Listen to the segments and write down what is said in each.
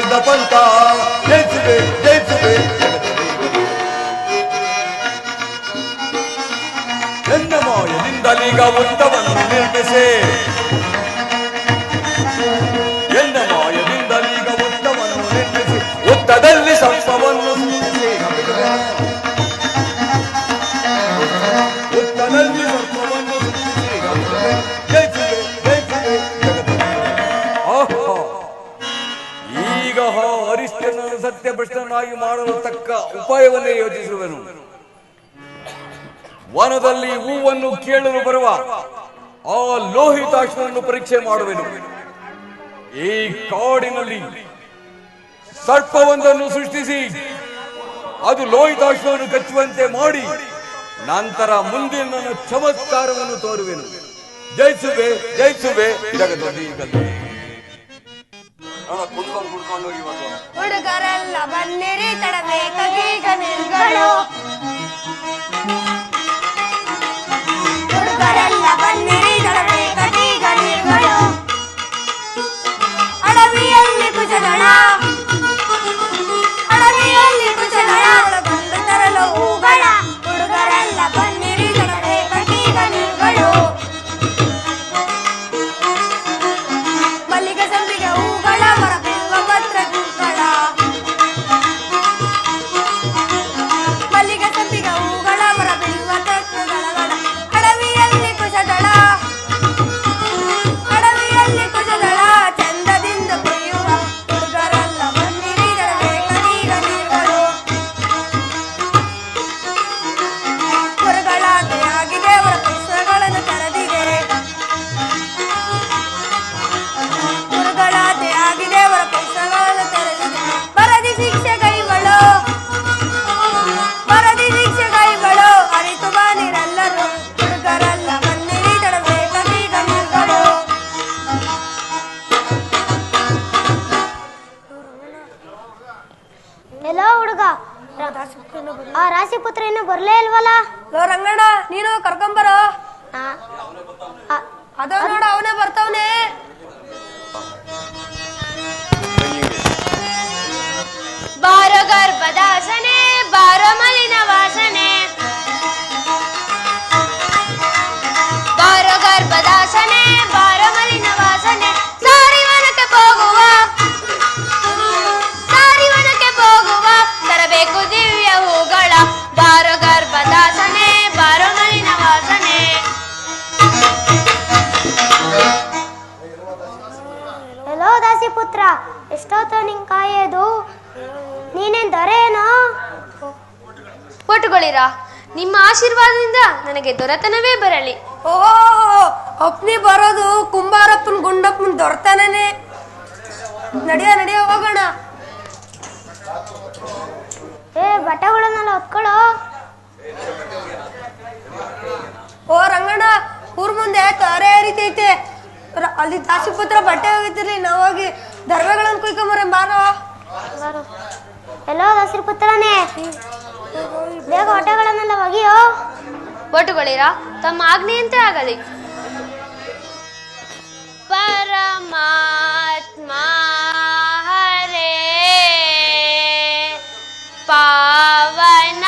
ಸಾಗಿದ ಪಂಥ ಜಯಿಸುವೆ ಜಯಿಸುವೆ ಎನ್ನ ಮಾಯದಿಂದಲೀಗ ಉತ್ತವನ್ನು ನಿರ್ಮಿಸಿ ಎನ್ನ ಮಾಯದಿಂದಲೀಗ ಉತ್ತವನ್ನು ನಿರ್ಮಿಸಿ ಉತ್ತದಲ್ಲಿ ಸರ್ಪವನ್ನು ಸೃಷ್ಟಿಸಿ ಉತ್ತದಲ್ಲಿ ಸರ್ಪವನ್ನು ಸೃಷ್ಟಿಸಿ ಜಯಿಸುವೆ ಜಯಿಸುವೆ ಈಗ ಹರಿಶ್ಚಂದ್ರನ ಸತ್ಯಭ್ರಷ್ಟನಾಗಿ ಮಾಡಲು ತಕ್ಕ ಉಪಾಯವನ್ನೇ ಯೋಚಿಸುವೆನು. ವನದಲ್ಲಿ ಹೂವನ್ನು ಕೇಳಲು ಬರುವ ಆ ಲೋಹಿತಾಕ್ಷನನ್ನು ಪರೀಕ್ಷೆ ಮಾಡುವೆನು. ಈ ಕಾಡಿನಲ್ಲಿ ಸರ್ಪವೊಂದನ್ನು ಸೃಷ್ಟಿಸಿ ಅದು ಲೋಹಿತಾಕ್ಷನನ್ನು ಕಚ್ಚುವಂತೆ ಮಾಡಿ ನಂತರ ಮುಂದಿನ ನನ್ನ ಚಮತ್ಕಾರವನ್ನು ತೋರುವೆನು. ಜಯಿಸುವೆ ಜಯಿಸುವೆ ಜಗದಲ್ಲಿ ಕುಡ್ಕೊಂಡು ಹೋಗಿ ಹುಡುಗರೆಲ್ಲ ಬನ್ನಿರಿ ತಡಬೇಕೀಗ ನಿರ್ಗಳು ಹುಡುಗರೆಲ್ಲ ಬನ್ನಿರಿ ತಡಬೇಕೀಗ ನಿರ್ಗಳು ಅಡವಿಯಲ್ಲಿ ಕುಚದಳ ಅಡವಿಯಲ್ಲಿ ಕುಚದಳ ಬಂದು ತರಲು ಹೂಗಳ ಹುಡುಗರೆಲ್ಲ ಬನ್ನಿರಿ ತಡಬೇಕೀಗ ನಿರ್ಗಳು ಮಲ್ಲಿಗೆ ಸಂಪಿಗೆ ಹೂಗಳ ಹೊರಬೀಳುವ ಪತ್ರ ಹೂಗಳ ಮಲ್ಲಿಗೆ ಸಂಪಿಗೆ ಹೂಗಳ ಹೊರಬೀಳುವ ತತ್ವದಳಗಳ ಅಡವಿಯಲ್ಲಿ ಕುಶದಳ ಚಂದದಿಂದ ಕೊಯ್ಯುವ ಹುಡುಗರೆಲ್ಲ ಬನ್ನಿರಿ ತಡಬೇಕೀಗ ನೀರುಗಳು ಹೊರಗಳಾಟೆಯಾಗಿದೆ ಅವರ ಪುಸ್ತಕಗಳನ್ನು ತೆರೆದಿದೆ ಹುಡುಗಳಾಟೆಯಾಗಿದೆ ಅವರ ಪುಸ್ತಕಗಳನ್ನು ತೆರೆದಿದೆ ಬರದಿ ಶಿಕ್ಷೆ ಕೈಗಳು ಅರಿತು ಬಾನಿರೆಲ್ಲರೂ ಹುಡುಗರೆಲ್ಲ ಬನ್ನಿರಿ ತಡಬೇಕೀಗ ನೀರುಗಳು ಎಲ್ಲೋ ಹುಡುಗ ಆ ರಾಶಿಪುತ್ರ ಇನ್ನು ಬರ್ಲೇ ಇಲ್ವಲ್ಲ? ರಂಗಣ್ಣ ನೀನು ಕರ್ಕೊಂಬರೋ ಅದ ನೋಡ ಅವನೇ ಬರ್ತಾವನೆ. ಬಾರೋ ಗರ್ಭದಾಸನೆ ಬಾರೋ ಮಲಿನ ವಾಸನೆ ಬಾರೋ ಗರ್ಭದಾಸನೆ ಬಾರೋ ಮಲಿನ ವಾಸನೆ ಸಾರಿವನಕ್ಕೆ ಹೋಗುವ ತರಬೇಕು ದಿವ್ಯ ಹೂಗಳ ಬಾರೋ ಗರ್ಭದಾಸನೆ ಬಾರೋ ಮಲಿನ ವಾಸನೆ. ಎಲ್ಲೋ ದಾಸಿಪುತ್ರ, ಎಷ್ಟೊತ್ತು ನಿಂಗೆ ಕಾಯೋದು? ನೀನೇನ್ ದೊರೆಯೇನೋ? ಪೋಟುಗಳಿರ, ನಿಮ್ಮ ಆಶೀರ್ವಾದದಿಂದ ನನಗೆ ದೊರೆತನವೇ ಬರಲಿ. ಓಹೋ, ಅಪ್ನಿ ಬರೋದು ಕುಂಬಾರಪ್ಪನ ಗುಂಡಪ್ಪನ ದೊರೆತನೇ. ನಡಿಯ ಹೋಗೋಣ. ಬಟ್ಟೆಗಳನ್ನೆಲ್ಲ ಹೊತ್ಕೊಳ್ಳೋ. ಓ ರಂಗಣ್ಣ, ಊರ್ ಮುಂದೆ ತಾರೆ ಹರಿತೈತೆ. ಅಲ್ಲಿ ದಾಸಿಪುತ್ರ ಬಟ್ಟೆ ಹೋಗಿದ್ದಿರ್ಲಿ, ನಾವು ಹೋಗಿ ದರ್ವೆಗಳನ್ನು ಕುಯ್ಕೊಂಬರ ಬಾರೋ. ಎಲ್ಲೋ ಹಸಿರು ಪುತ್ರನೇ, ಬೇಗ ಹೊಟ್ಟೆಗಳನ್ನೆಲ್ಲ ಒಗಿಯೋ. ಪೋಟುಗಳಿರ, ತಮ್ಮ ಆಜ್ಞೆಯಂತೆ ಆಗಲಿ. ಪರಮಾತ್ಮ ಹರೇ ಪಾವನ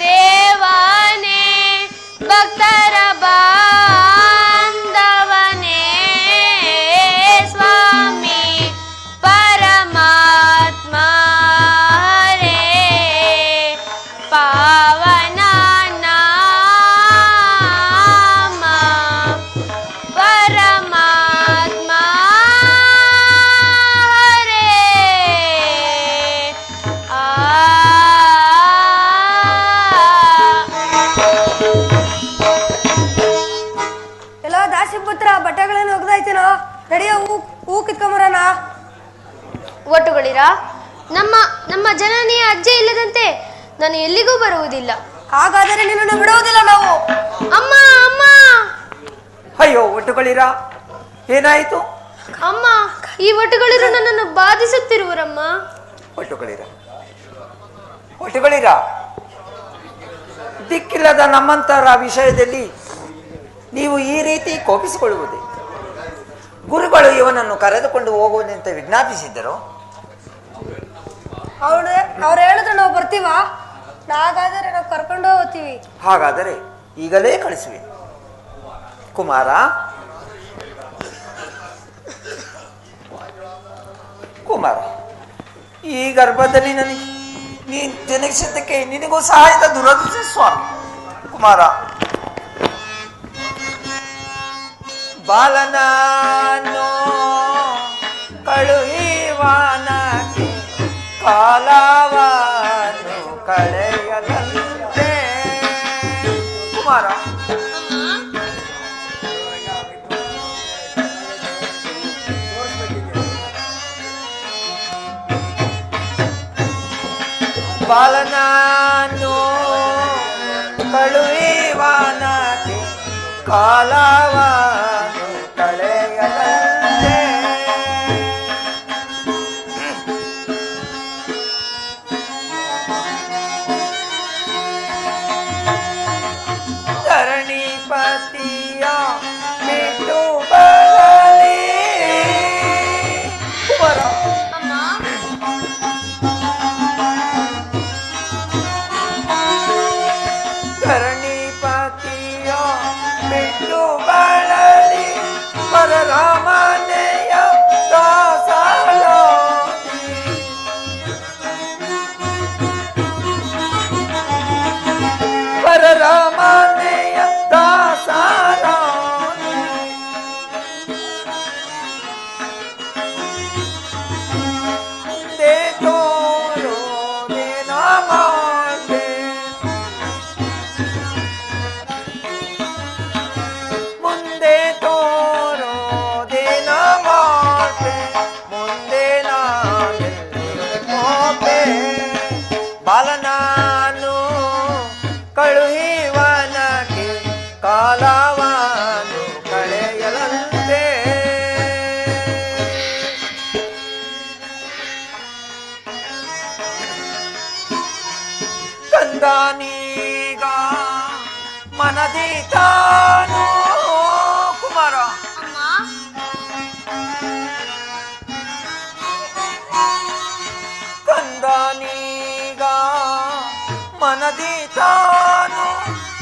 ದೇವನೇ ಭಕ್ತರ ಬಾಂಧವನೇ ಸ್ವಾಮಿ ಪರಮಾತ್ಮ ಹರೇ ಪಾವನ ನಾಮ ಪರಮಾತ್ಮ ಹರೇ ಎಲ್ಲ ದಾಸಿಪುತ್ರ ಬಟ್ಟೆಗಳನ್ನು ಒಗ್ದಾಯ್ತೇನೋ, ನಡಿಯ ಹೂ ಕಿತ್ಕೊಂಬರೋಣ. ಒಟ್ಟುಗಳಿರ ನಮ್ಮ ನಮ್ಮ ಜನನಿಯ ಅಜ್ಜೆ ಇಲ್ಲದಂತೆ ನಾನು ಎಲ್ಲಿಗೂ ಬರುವುದಿಲ್ಲ. ಹಾಗಾದರೆ ನಿನ್ನನ್ನು ಬಿಡುವುದಿಲ್ಲ ನಾವು. ಅಮ್ಮ ಅಮ್ಮ ಅಯ್ಯೋ ಒಟ್ಟುಗಳಿರ, ಏನಾಯಿತು? ಅಮ್ಮ, ಈ ಒಟ್ಟುಗಳಿರು ನನ್ನನ್ನು ಬಾಧಿಸುತ್ತಿರುವರಮ್ಮ. ಒಟ್ಟುಗಳಿರ, ದಿಕ್ಕಿಲ್ಲದ ನಮ್ಮಂತರ ವಿಷಯದಲ್ಲಿ ನೀವು ಈ ರೀತಿ ಕೋಪಿಸಿಕೊಳ್ಳುವುದೇ? ಗುರುಗಳು ಇವನನ್ನು ಕರೆದುಕೊಂಡು ಹೋಗುವುದಂತ ವಿಜ್ಞಾಪಿಸಿದ್ದರು. ಅವ್ರು ಹೇಳಿದ್ರೆ ನಾವು ಬರ್ತೀವ? ಹಾಗಾದರೆ ನಾವು ಕರ್ಕೊಂಡು ಹೋಗ್ತೀವಿ. ಹಾಗಾದರೆ ಈಗಲೇ ಕಳಿಸುವೆ. ಕುಮಾರ, ಈ ಗರ್ಭದಲ್ಲಿ ನನಗೆ ನೀನು ಜನಿಸಿದ್ದಕ್ಕೆ ನಿನಗೂ ಸಹಾಯದ ದುರದೃಷ್ಟ ಸ್ವಾಮಿ. ಕುಮಾರ, ಬಾಲನಾನು ಕಳುಹಿವಾನಕ್ಕೆ ಕಾಲವನ್ನು ಕಳೆಯಲಂತೆ. ಕುಮಾರ, ಬಾಲನಾನು ಕಳುಹಿವಾನಕ್ಕೆ ಕಾಲವನ್ನು ಕಳೆಯಲಂತೆ. ಧರಣಿಪತಿಯ ಬಿಟ್ಟು ಬರಲಿ. ಕುಮಾರ, ಧರಣಿಪತಿಯ ಬಿಟ್ಟು ಬಳಲಿ ಪರರಾಮನೆಯ ದಾಸರಾಗಿ. ಪರರಾಮನೆಯ ದಾಸರಾಗಿ. ಮುಂದೆ ತೋರೋ ದಿನ ಮಾತೆ, ಮುಂದೆ ತೋರೋ ದಿನ ಮಾತೆ, ಮುಂದೆ ನಾಪೆ. ಬಾಲನಾನು ಕಳುಹಿವನಕ್ಕೆ ಕಾಲವನ್ನು ಕಳೆಯಲಂತೆ. ಕಂದನೀಗ ಮನದಿ ತಾನು. ಕುಮಾರ, ಕಂದನೀಗ ಮನದಿ ತಾನು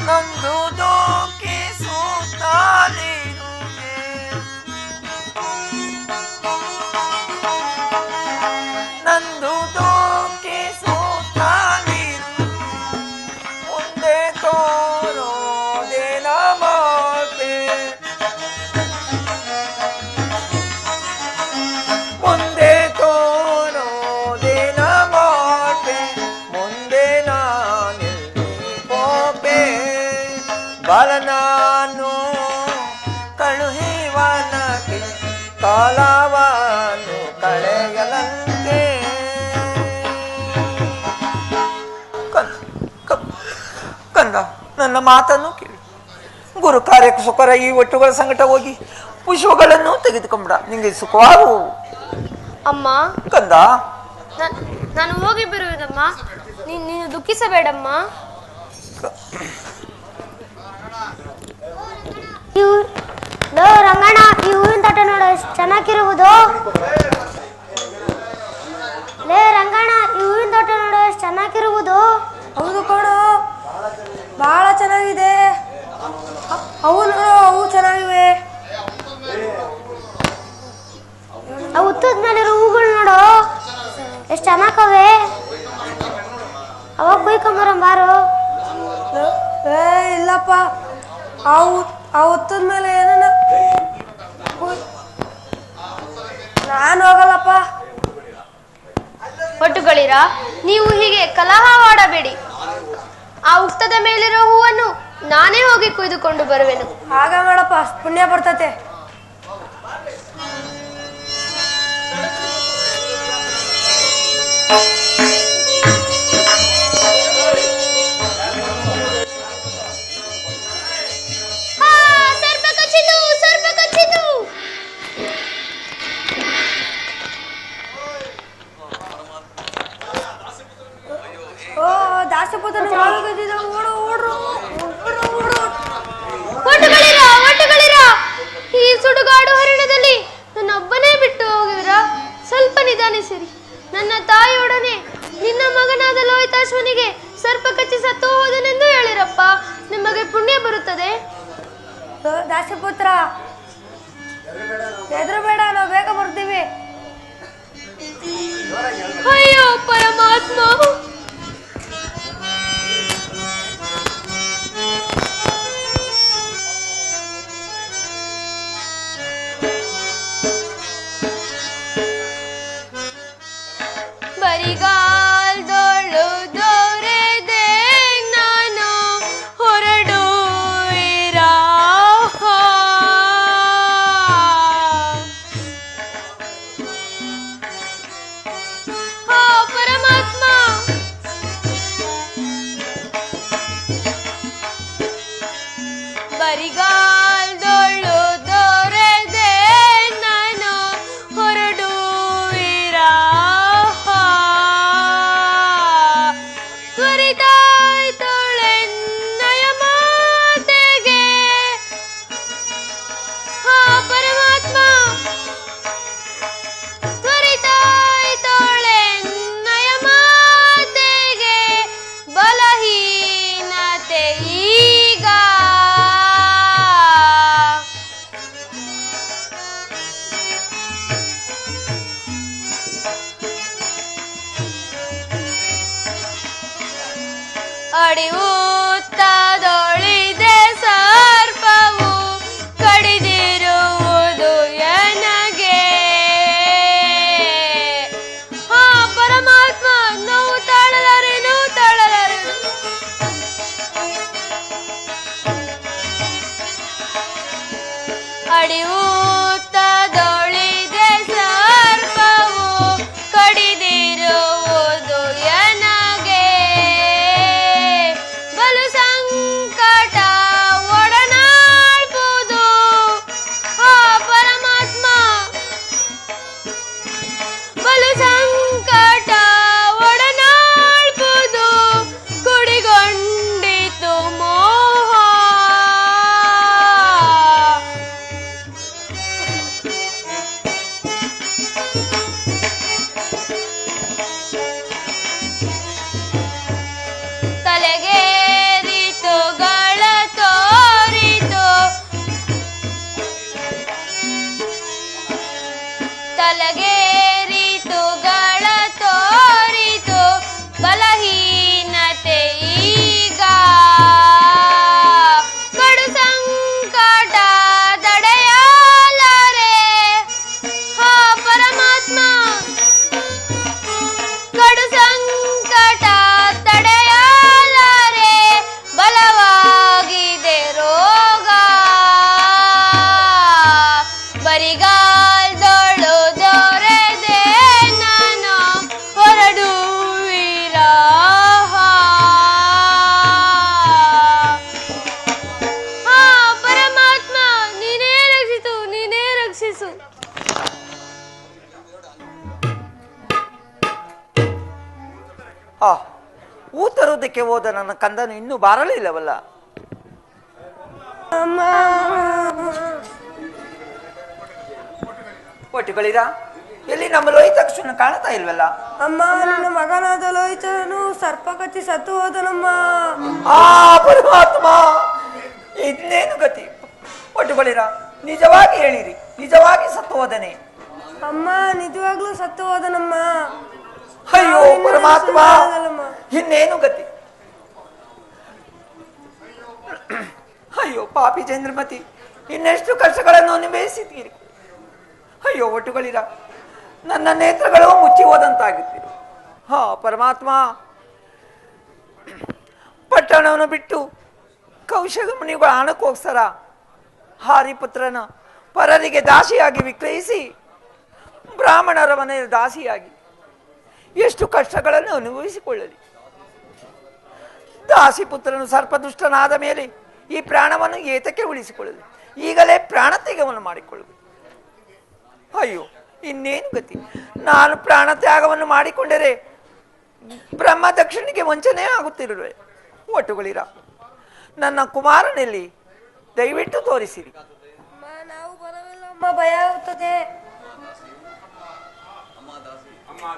ನಂದು ದುಃಖಿಸುತ್ತಲಿರುವೆ. ನಂದು ದುಃಖಿಸುತ್ತಲಿರು. ಮುಂದೆ ತೋರೋ ದಿನ ಮಾತೆ, ಮುಂದೆ ತೋರೋ ದಿನ ಮಾತೆ, ಮುಂದೆ ನಾನೆಲ್ಲಿ ಹೋಪೆ. ಬಾಲನಾನು ಕಳುಹಿವನಕ್ಕೆ ಕಾಲವನ್ನು ಕಳೆಯಲಂತೆ. ಕಂದ, ನನ್ನ ಮಾತನ್ನು ಕೇಳಿ. ಗುರು ಕಾರ್ಯಕ್ಕೆ ಸುಖರ ಈ ಒಟ್ಟುಗಳ ಸಂಗಟ ಹೋಗಿ ಪುಷ್ಪಗಳನ್ನು ತೆಗೆದುಕೊಂಬಿಡ, ನಿಂಗೆ ಸುಖವಾಗು. ಅಮ್ಮ, ಕಂದ, ನಾನು ಹೋಗಿ ಬರುವುದಮ್ಮ. ನೀನು ದುಃಖಿಸಬೇಡಮ್ಮ. ರಂಗಣ್ಣ, ಈ ಹೂವಿನ ತೋಟ ನೋಡು ಎಷ್ಟು ಚೆನ್ನಾಗಿರುವುದು. ಲೇ ರಂಗಣ್ಣ, ಈ ಹೂವಿನ ತೋಟ ನೋಡು ಎಷ್ಟು ಚೆನ್ನಾಗಿರುವುದು. ಹೌದು ಕಣೋ, ಎಷ್ಟು ಚೆನ್ನಾಗವೆ ಅವಾಗ ಕುಯ್ಕೊಂಬರಂಬಾರು. ಏ ಇಲ್ಲಪ್ಪ, ಆ ಹೊತ್ತದ ಮೇಲೆ ಏನನ್ನ ನಾನು ಹೋಗಲ್ಲಪ್ಪ. ಒಟ್ಟುಗಳಿರ, ನೀವು ಹೀಗೆ ಕಲಹ ಮಾಡಬೇಡಿ. ಆ ಉಕ್ತದ ಮೇಲಿರೋ ಹೂವನ್ನು ನಾನೇ ಹೋಗಿ ಕುಯ್ದುಕೊಂಡು ಬರುವೆನು. ಆಗ ಮಾಡಪ್ಪ, ಪುಣ್ಯ ಬರ್ತತೆ. ಓ ದಾಸಪುತ್ರನ ಒಟ್ಟುಗಳಿರ, ಈ ಸುಡುಗಾಡು ಹರಿಣದಲ್ಲಿ ನನ್ನೊಬ್ಬನೇ ಬಿಟ್ಟು ಹೋಗಿವಿರ? ಸ್ವಲ್ಪ ನಿಧಾನಿಸಿರಿ. ನನ್ನ ತಾಯಿಯೊಡನೆ ನಿನ್ನ ಮಗನಾದ ಲೋಹಿತಾಶ್ವನಿಗೆ ಸರ್ಪ ಕಚ್ಚಿ ಸತ್ತು ಹೋದನೆಂದು ಹೇಳಿರಪ್ಪ, ನಿಮಗೆ ಪುಣ್ಯ ಬರುತ್ತದೆ. ದಾಸಪುತ್ರ ಹೆದರಬೇಡ, ನಾವು ಬೇಗ ಬರ್ತೀವಿ. ಅಯ್ಯೋ ಪರಮಾತ್ಮ, ಬರಿಗಾಲ್ದೊಳು ದೊರೆದೆ ನಾನು ಹೊರಡುವಿರ. ಪರಮಾತ್ಮ, ಬರಿಗಾಲ್ದೊಳು ದೊರೆದೆ ನಾನು ಹೊರಡುವಿರ. ತ್ವರಿತಾಯ್ತೊಳೆನ್ನಯ ಮಾತೆಗೆ. ಪರಮಾತ್ಮ, ತ್ವರಿತಾಯ್ತೊಳೆನ್ನಯ ಮಾತೆಗೆ ಬಲಹೀನತೆ ಈಗ. ಅಡಿಯುತ್ತದೊಳಿದೆ ಸರ್ಪವು ಕಡಿದಿರುವುದು ಎನಗೆ. ಪರಮಾತ್ಮ, ನೋವು ತಾಳಲಾರೆನು. ಅಡಿಯುತ್ತದೊಳಿದೆ ಸರ್ಪವು ಕಡಿದಿರುವುದು ಎನಗೆ. ಬಲು ಸಂಕಟ ಒಡನಾಳ್ಬುದು. ಪರಮಾತ್ಮ, ಬಲು ಸಂಕಟ ಒಡನಾಳ್ಬುದು. ಕುಡಿಗೊಂಡಿತು ಮೋಹ. ತಲೆಗೇರಿತು ಗಳ ತೋರಿತು, ತಲೆಗೇರಿತು ಗಳ ತೋರಿತು ಬಲಹೀನತೆ ಈಗ. ಕಡು ಸಂಕಟ ತಡೆಯಲಾರೆ. ಪರಮಾತ್ಮ, ಕಡು ಸಂಕಟ ತಡೆಯಲಾರೆ. ಬಲವಾಗಿದೆ ರೋಗ. ಬರಿಗಾಲ್ದೊಳು ದೊರೆದೆ ನಾನು ಹೊರಡುವಿರ. ಪರಮಾತ್ಮ, ನೀನೇ ರಕ್ಷಿಸು, ನೀನೇ ರಕ್ಷಿಸು. ಹೂ ತರುವುದಕ್ಕೆ ಹೋದ ನನ್ನ ಕಂದನು ಇನ್ನೂ ಬಾರಲಿಲ್ಲವಲ್ಲ. ಒಟ್ಟುಗಳಿರ, ಎಲ್ಲಿ ನಮ್ಮ ಲೋಹಿತಾಕ್ಷನ ಕಾಣ್ತಾ ಇಲ್ವಲ್ಲ? ಅಮ್ಮ, ನನ್ನ ಮಗನಾದ ಲೋಹಿತನು ಸರ್ಪ ಕಚ್ಚಿ ಸತ್ತು ಹೋದನಮ್ಮ. ಪರಮಾತ್ಮ, ಇನ್ನೇನು ಗತಿ? ಒಟ್ಟುಗಳಿರ, ನಿಜವಾಗಿ ಹೇಳಿರಿ, ನಿಜವಾಗಿ ಸತ್ತು ಹೋದನೆ? ಅಮ್ಮ, ನಿಜವಾಗ್ಲೂ ಸತ್ತು ಹೋದನಮ್ಮ. ಅಯ್ಯೋ ಪರಮಾತ್ಮ, ಇನ್ನೇನು ಗತಿ? ಅಯ್ಯೋ ಪಾಪಿ ಚಂದ್ರಮತಿ, ಇನ್ನೆಷ್ಟು ಕಷ್ಟಗಳನ್ನು ಅನುಭವಿಸಿದ್ದೀರಿ. ಅಯ್ಯೋ ಒಟ್ಟುಗಳಿರ, ನನ್ನ ನೇತ್ರಗಳು ಮುಚ್ಚಿ ಹೋದಂತಾಗುತ್ತಿರು. ಹಾ ಪರಮಾತ್ಮ, ಪಟ್ಟಣವನ್ನು ಬಿಟ್ಟು ಕೌಶಗ ಮುನಿಗಳ ಹಣಕ್ಕೋಸ್ಕರ ಹಾರಿಪುತ್ರನ ಪರರಿಗೆ ದಾಸಿಯಾಗಿ ವಿಕ್ರಯಿಸಿ ಬ್ರಾಹ್ಮಣರ ಮನೆಯಲ್ಲಿ ದಾಸಿಯಾಗಿ ಎಷ್ಟು ಕಷ್ಟಗಳನ್ನು ಅನುಭವಿಸಿಕೊಳ್ಳಲಿ. ದಾಸಿಪುತ್ರನು ಸರ್ಪದುಷ್ಟನಾದ ಮೇಲೆ ಈ ಪ್ರಾಣವನ್ನು ಏತಕ್ಕೆ ಉಳಿಸಿಕೊಳ್ಳಲಿ? ಈಗಲೇ ಪ್ರಾಣ ತ್ಯಾಗವನ್ನು ಮಾಡಿಕೊಳ್ಳುವುದು. ಅಯ್ಯೋ ಇನ್ನೇನು ಗತಿ? ನಾನು ಪ್ರಾಣ ತ್ಯಾಗವನ್ನು ಮಾಡಿಕೊಂಡರೆ ಬ್ರಹ್ಮ ದಕ್ಷಿಣಿಗೆ ವಂಚನೆ ಆಗುತ್ತಿರುವೆ. ಒಟ್ಟುಗಳಿರ, ನನ್ನ ಕುಮಾರನಲ್ಲಿ ದಯವಿಟ್ಟು ತೋರಿಸಿರಿ. ನಾವು ಬರಲಿಲ್ಲ ಅಮ್ಮ, ಭಯ ಆಗುತ್ತದೆ.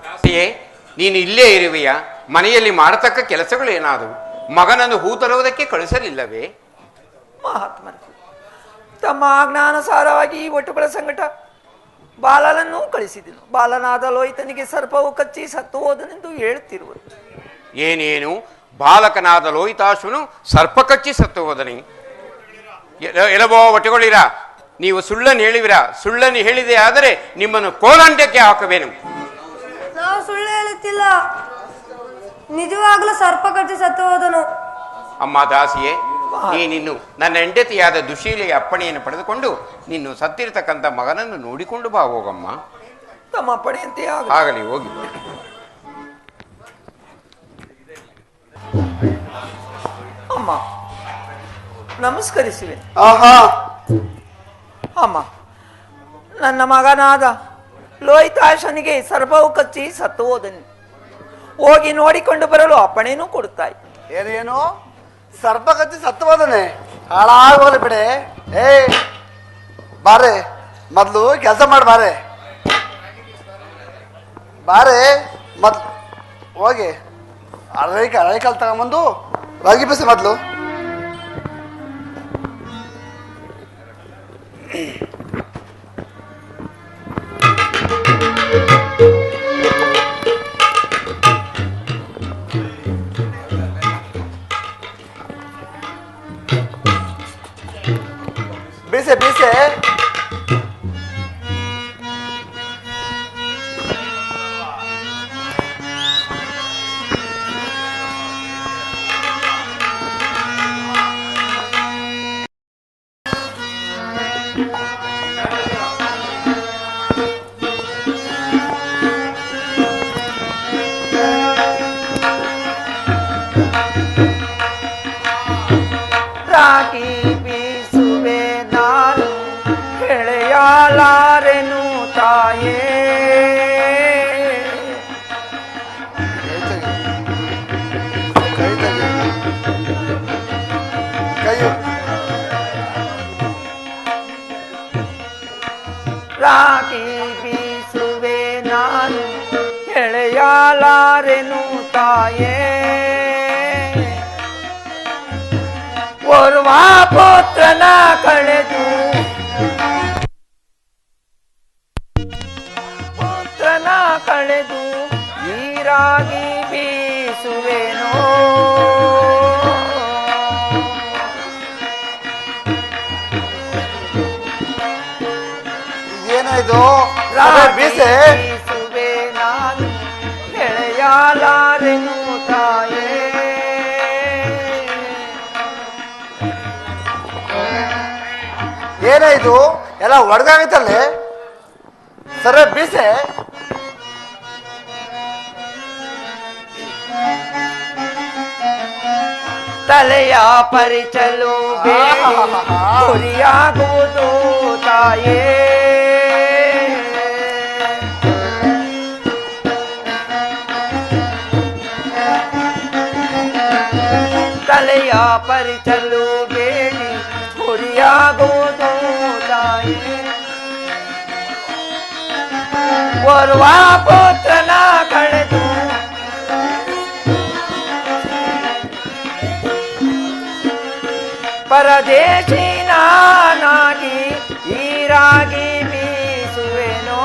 ದಾಸಿಯೇ, ನೀನು ಇಲ್ಲೇ ಇರುವೆಯ? ಮನೆಯಲ್ಲಿ ಮಾಡತಕ್ಕ ಕೆಲಸಗಳು ಏನಾದವು? ಮಗನನ್ನು ಹೂ ತರುವುದಕ್ಕೆ ಕಳಿಸಲಿಲ್ಲವೇ? ಮಹಾತ್ಮರು ತಮ್ಮ ಆಜ್ಞಾನುಸಾರವಾಗಿ ಈ ಒಟ್ಟುಗಳ ಸಂಗಟ ಬಾಲನನ್ನು ಕಳಿಸಿದನು. ಬಾಲನಾದ ಲೋಹಿತನಿಗೆ ಸರ್ಪವು ಕಚ್ಚಿ ಸತ್ತು ಹೋದನೆಂದು ಹೇಳುತ್ತಿರುವುದು. ಏನೇನು? ಬಾಲಕನಾದ ಲೋಹಿತಾಶುನು ಸರ್ಪ ಕಚ್ಚಿ ಸತ್ತು ಹೋದನೆ? ಎಲಬೋ ಒಟ್ಟುಗಳಿರ, ನೀವು ಸುಳ್ಳನ್ನು ಹೇಳಿವಿರ. ಸುಳ್ಳನ್ನು ಹೇಳಿದೆ ಆದರೆ ನಿಮ್ಮನ್ನು ಕೋಲಂಡ್ಯಕ್ಕೆ ಹಾಕುವೆನು. ನಾವು ಸುಳ್ಳು ಹೇಳುತ್ತಿಲ್ಲ, ನಿಜವಾಗ್ಲೂ ಸರ್ಪ ಕಚ್ಚಿ ಸತ್ತು ಹೋದನು. ಅಮ್ಮ ದಾಸಿಯೇ, ನೀನಿನ್ನು ನನ್ನ ಹೆಂಡತಿಯಾದ ದುಶೀಲೆಯ ಅಪ್ಪಣೆಯನ್ನು ಪಡೆದುಕೊಂಡು ನಿನ್ನು ಸತ್ತಿರತಕ್ಕಂಥ ಮಗನನ್ನು ನೋಡಿಕೊಂಡು ಬಾ ಹೋಗಮ್ಮ. ತಮ್ಮ ಅಪ್ಪಣೆಯಂತೆ ಆಗಲಿ, ಹೋಗಿ. ಅಮ್ಮ ನಮಸ್ಕರಿಸುವೆ. ಅಮ್ಮ, ನನ್ನ ಮಗನಾದ ಲೋಹಿತಾಶನಿಗೆ ಸರ್ಪವು ಕಚ್ಚಿ ಸತ್ತು ಹೋದನು. ಹೋಗಿ ನೋಡಿಕೊಂಡು ಬರಲು ಅಪ್ಪಣೆನೂ ಕೊಡುತ್ತಾಯಿ. ಏನೇನು ಸರ್ಪ ಕಚ್ಚಿ ಸತ್ತು ಹೋದನೆ? ಹಾಳಾಗೋಲಿ ಬಿಡೆ. ಬಾರೆ, ಮೊದ್ಲು ಕೆಲಸ ಮಾಡಿ ಬಾರೆ. ಬಾರೆ ಮೊದ್ಲು ಹೋಗಿ ಅರಳಿಕಾಲು ತಗೊಂಬಂದು ರಾಗಿ ಬಿಸಿ ಮೊದ್ಲು. ಬೀಸೆ ಬೀಸೆ. ರಾಗಿ ಬೀಸುವೆ ನಾನು ಎಳೆಯಲಾರೆನು ತಾಯೇ. ರಾಗಿ ಬೀಸುವೆ ನಾನು ಎಳೆಯಲಾರೆನು ತಾಯೇ. ಓರ್ವ ಪುತ್ರನ ಕಳೆದು ನೀರಾಗಿ ಬೀಸುವೆನೋ. ಏನಾಯ್ತು ಬೀಸೆ? ಬೀಸುವೆ ನಾನು ಎಳೆಯಲಾರೆನು ತಾಯೇ. ಏನಾಯ್ತು? ಎಲ್ಲ ಒಡೆದಾಗೈತಲ್ಲೇ. ಸರ ಬೀಸೆ. ತಲೆಯ ಪರಿಚಲು ಗುರಿಯಾಗುವುದು ತಾಯೇ. ತಲೆಯ ಪರಿಚಲು ಬೇಡಿ ಗುರಿಯಾಗುವುದು ತಾಯೇ. ಓರ್ವ ಪುತ್ರನ ಕಳೆದು ಪರದೇಶಿ ನಾನಾಗಿ ಹೀರಾಗಿ ಬೀಸುವೆನೋ.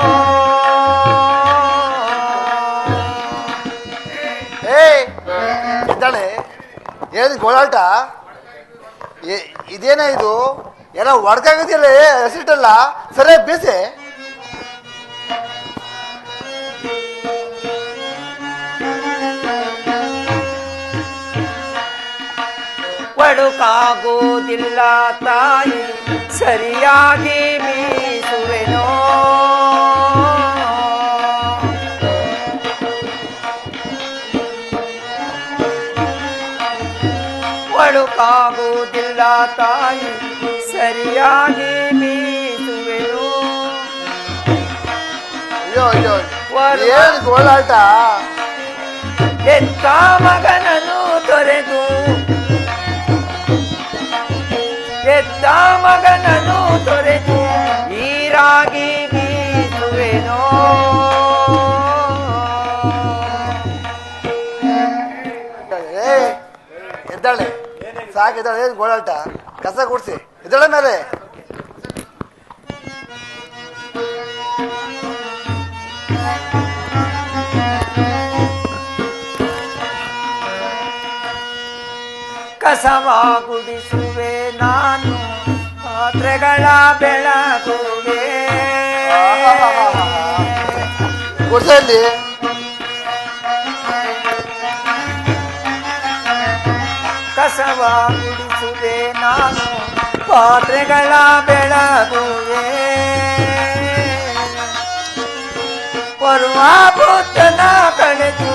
ಹೇಳಿದ ಗೋಳಾಟ ಇದೇನ ಇದು ಏನೋ ಒಡ್ಕಾಗದಿಲ್ಲ ಹಸಿಟ್ಟಲ್ಲ ಸರಿಯಾಗಿ ಬೀಸಿ. ಒಡುಕಾಗೋದಿಲ್ಲ ತಾಯಿ ಸರಿಯಾಗಿ ಬೀಸುವೆನೋ, ಒಡುಕಾಗೋದಿಲ್ಲ ತಾಯಿ ಸರಿಯಾಗಿ ಬೀಸುವೆನೋ. ಅಯ್ಯೋ ಅಯ್ಯೋ ಏನು ಗೋಳಾಟ. ಎತ್ತ ಮಗನನ್ನು ತೊರೆದು, ಎತ್ತ ಮಗನನ್ನು ತೊರೆದು ನೀರಾಗಿ ಬೀಸುವೆನೋ. ಎದ್ದಾಳೆ ಸಾಕಿದ್ದಾಳೆ. ಏನು ಗೋಳಾಟ, ಕಸ ಗುಡಿಸಿ ಎದ್ದಾಳೆ ಮೇಲೆ. ಕಸವ ಗುಡಿಸುವೆ ನಾನು, ಪಾತ್ರೆಗಳ ಬೆಳಗುವೆ. ಗುಡಿಸಲ್ಲಿ ಕಸವ ಗುಡಿಸುವೆ ನಾನು, ಪಾತ್ರೆಗಳ ಬೆಳಗುವೆ. ಬರುವ ಪುತ್ತನ ಕಳೆದು,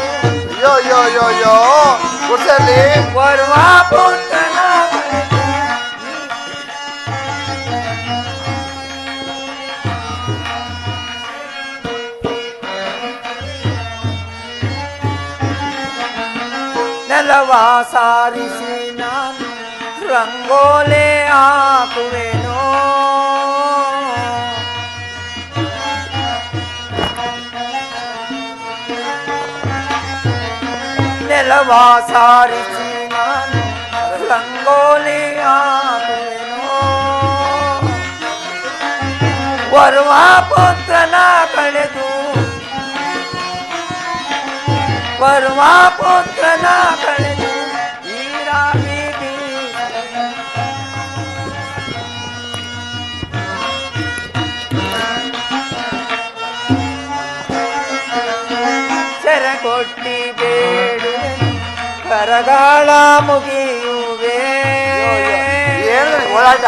ಅಯ್ಯೋ ಅಯ್ಯೋ ಅಯ್ಯೋ ಅಯ್ಯೋ ಗುಡಿಸಲ್ಲಿ ಬರುವ ಪುತ್ತನ ಕಳೆದು. ನೆಲವ ಸಾರಿಸಿ ನಾನು ರಂಗೋಲೆ ಹಾಕುವೆನೋ, ನೆಲವ ಸಾರಿಸಿ ನಾನು ರಂಗೋಲಿ ಹಾಕುವೆನೋ. ಬರುವ ಪುತ್ರನ ಕಳೆದು, ಬರುವ ಪುತ್ರನ ಕಳೆದು ನೀರಾಗಿ ಬೀಸುವೆನೋ. ಸೆರಗೊಟ್ಟಿ ಬೇಡುವೆನು, ಕರಗಾಳ ಮುಗಿಯುವೆ. ಏನು ಗೋಳಾಟ.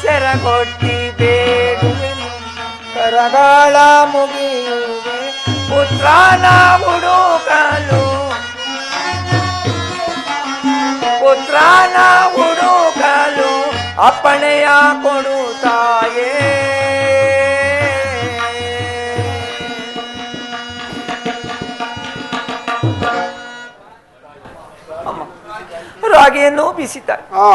ಸೆರಗೊಟ್ಟಿ ಬೇಡುವೆನು, ಕರಗಾಳ ಮುಗಿಯುವೆ. ಪುತ್ರನ ಹುಡುಕಲು, ಪುತ್ರನ ಹುಡುಕಲು ಅಪ್ಪಣೆಯ ಕೊಡುತ್ತಾಯೇ. ರಾಗಿಯನ್ನು ಬೀಸಿದ್ದಾಳೆ. ಹಾ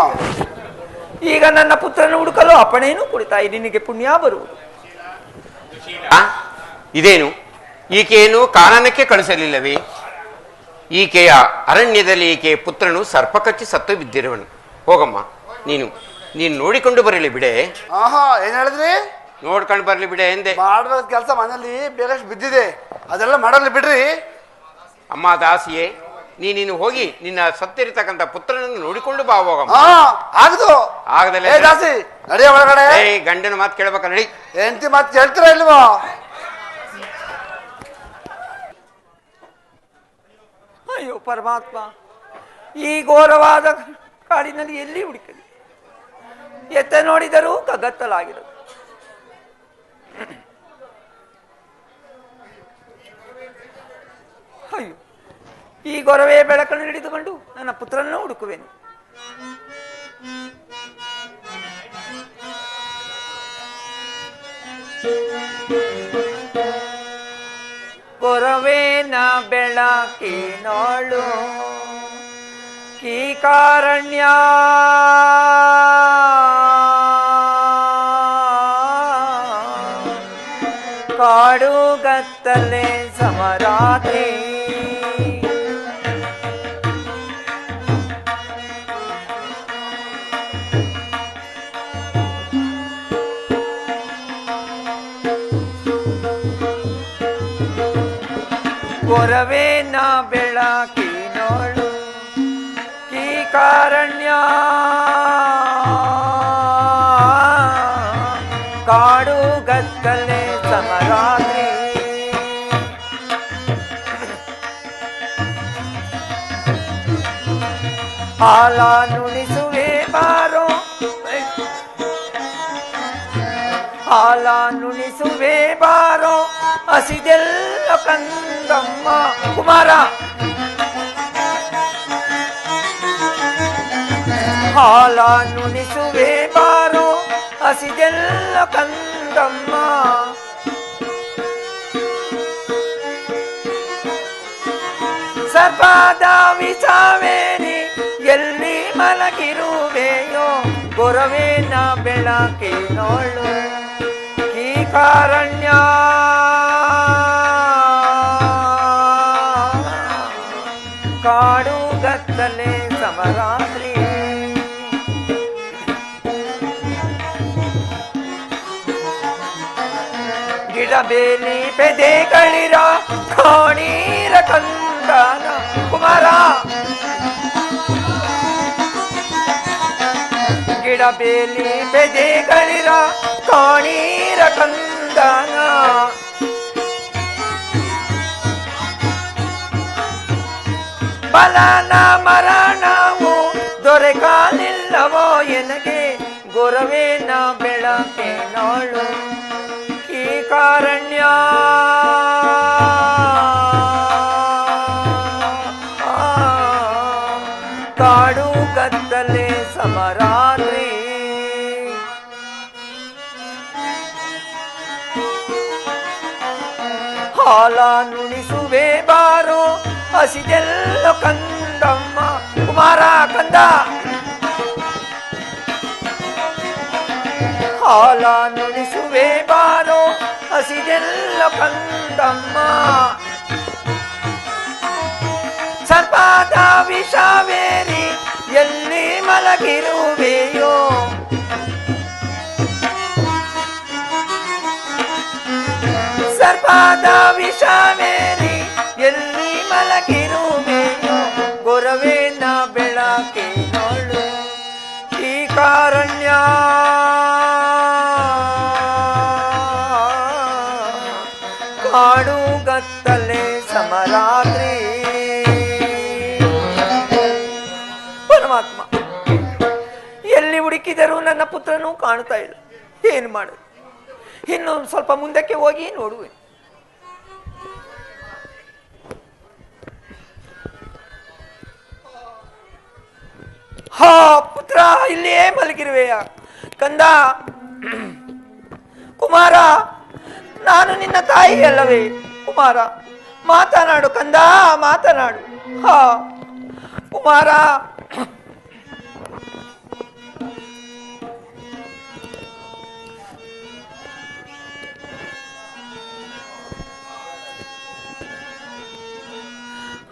ಈಗ ನನ್ನ ಪುತ್ರನ ಹುಡುಕಲು ಅಪ್ಪಣೆಯನ್ನು ಕೊಡುತ್ತಾಯಿ. ನಿನಗೆ ಪುಣ್ಯ ಬರುವುದು. ಇದೇನು, ಈಕೆಯನ್ನು ಕಾನನಕ್ಕೆ ಕಳಿಸಲಿಲ್ಲವೇ? ಈಕೆಯ ಅರಣ್ಯದಲ್ಲಿ ಈಕೆಯ ಪುತ್ರನು ಸರ್ಪ ಕಚ್ಚಿ ಸತ್ತು ಬಿದ್ದಿರುವನು. ಹೋಗಮ್ಮ, ನೀನು ನೋಡಿಕೊಂಡು ಬರಲಿ ಬಿಡೆ. ಆಹಾ ಏನ್ ಹೇಳಿದ್ರಿ? ನೋಡ್ಕೊಂಡು ಬರ್ಲಿ ಬಿಡೆ ಎಂದೆ. ಮಾಡ್ಬೇಕು ಕೆಲಸ ಮನೇಲಿ ಬೇಕಷ್ಟು ಬಿದ್ದಿದೆ, ಅದೆಲ್ಲ ಮಾಡಲಿ ಬಿಡ್ರಿ. ಅಮ್ಮ ದಾಸಿಯೇ, ನೀನು ಹೋಗಿ ನಿನ್ನ ಸತ್ತಿರತಕ್ಕಂಥ ಪುತ್ರನನ್ನು ನೋಡಿಕೊಂಡು ಬಾ. ಹೋಗಮ್ಮ. ಆಗದು ಆಗದಲ್ಲ ದಾಸಿ ನಡಿಯ ಒಳಗಡೆ. ಗಂಡನ ಮಾತು ಕೇಳ್ಬೇಕ, ನಡಿ. ಹೆಂಡತಿ ಮಾತು ಕೇಳ್ತೀರಾ ಇಲ್ವೋ? ಅಯ್ಯೋ ಪರಮಾತ್ಮ, ಈ ಘೋರವಾದ ಕಾಡಿನಲ್ಲಿ ಎಲ್ಲಿ ಹುಡುಕಲಿ? ಎತ್ತ ನೋಡಿದರೂ ಕಗ್ಗತ್ತಲಾಗಿರೋದು. ಅಯ್ಯೋ, ಈ ಗೊರವೇ ಬೆಳಕನ್ನು ಹಿಡಿದುಕೊಂಡು ನನ್ನ ಪುತ್ರನನ್ನು ಹುಡುಕುವೆನು. ಗೊರವೇನ ಬೆಳಕಿನೋಳು ಕೀಕಾರಣ್ಯ ಕಾಡುಗತ್ತಲೆ ಸಮರಾತ್ರಿ ಗೊರವೇನ ಬೆಳಕಿನೋಳು ಈ ಕಾರಣ್ಯ ಕಾಡು ಗತ್ತಲೆ ಸಮರಾತ್ರಿ ಹಾಲ ನುಣಿಸುವೆ ಬಾರೋ ಹಾಲ ನುಣಿಸುವೆ ಬಾರೋ ಹಸಿದೆಲ್ಲ ಕಂದಮ್ಮ ಕುಮಾರ ಹಾಲ ನುಣಿಸುವೆ ಬಾರೋ ಹಸಿದೆಲ್ಲ ಕಂದಮ್ಮ ಸರ್ಪದ ವಿಚಾವೇರಿ ಎಲ್ಲಿ ಮಲಗಿರುವೆಯೋ ಗೊರವೇನ ಬೆಳಕಿನೋಳು ಈ ಕಾರಣ್ಯ ಕಾಡು ಗತ್ತಲೆ ಸಮರಾತ್ರಿ ಗಿಡಬೇಲಿ ಪೆದೆಗಳಿರ ಕಾಣೀರ ಕಂದನ ಕುಮಾರ ಗಿಡಬೇಲಿ ಪೆದೆಗಳಿರ ಕಾಣೀರ ಕಂದನ ಬಲನ ಮರಣವು ದೊರೆಕಾಲಿಲ್ಲವೋ ಎನಗೆ ಗೊರವೇನ ಬೆಳಕಿನೋಳು ಈ ಕಾರಣ್ಯ ಕಾಡು ಗತ್ತಲೆ ಸಮರಾತ್ರಿ ಹಾಲ ನುಣಿಸುವೆ ಬಾರೋ ಹಸಿದೆಲ್ಲ ಕಂದಮ್ಮ ಕುಮಾರ ಕಂದ ಹಾಲ ನುಣಿಸುವೆ ಬಾರೋ ಹಸಿದೆಲ್ಲ ಕಂದಮ್ಮ ಸರ್ಪದ ವಿಷವೇರಿ ಎಲ್ಲಿ ಮಲಗಿರುವೆಯೋ ಸರ್ಪದ ವಿಷವೇರಿ ಎಲ್ಲಿ ಮಲಗಿರುವೆಯೋ ಗೊರವೇನ ಬೆಳಕಿನೋಳು ಈ ಕಾರಣ್ಯ ಕಾಡು ಗತ್ತಲೆ ಸಮರಾತ್ರಿ ಪರಮಾತ್ಮ ಎಲ್ಲಿ ಹುಡುಕಿದರೂ ನನ್ನ ಪುತ್ರನೂ ಕಾಣ್ತಾ ಇಲ್ಲ ಏನು ಮಾಡು ಇನ್ನು ಸ್ವಲ್ಪ ಮುಂದಕ್ಕೆ ಹೋಗಿ ನೋಡುವೆ ಹಾ ಪುತ್ರ ಇಲ್ಲಿಯೇ ಮಲಗಿರುವೆಯ ಕಂದ ಕುಮಾರ ನಾನು ನಿನ್ನ ತಾಯಿ ಅಲ್ಲವೇ ಕುಮಾರ ಮಾತನಾಡು ಕಂದ ಮಾತನಾಡು ಹಾ ಕುಮಾರ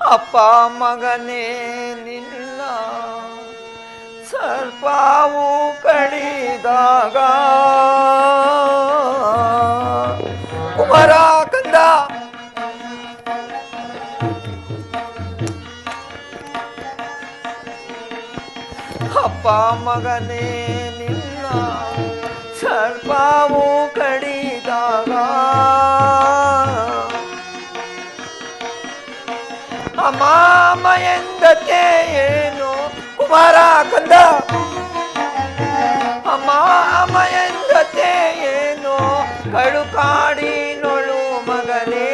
ಅಪ್ಪ ಮಗನೇ ನಿನ್ನ ಸರ್ಪವು ಕಡಿದಾಗ ಕುಮಾರ ಕಂದ ಅಪ್ಪ ಮಗನೇ ನಿನ್ನ ಸರ್ಪವು ಕಡಿದಾಗ ಅಮಾಮ ಎಂದತೆ ಏನು ಕುಮಾರ ಕಂದ ಅಮಾಮ ಎಂದತೆ ಏನು ಕಡು ಕಾಡಿನೊಳು ಮಗನೇ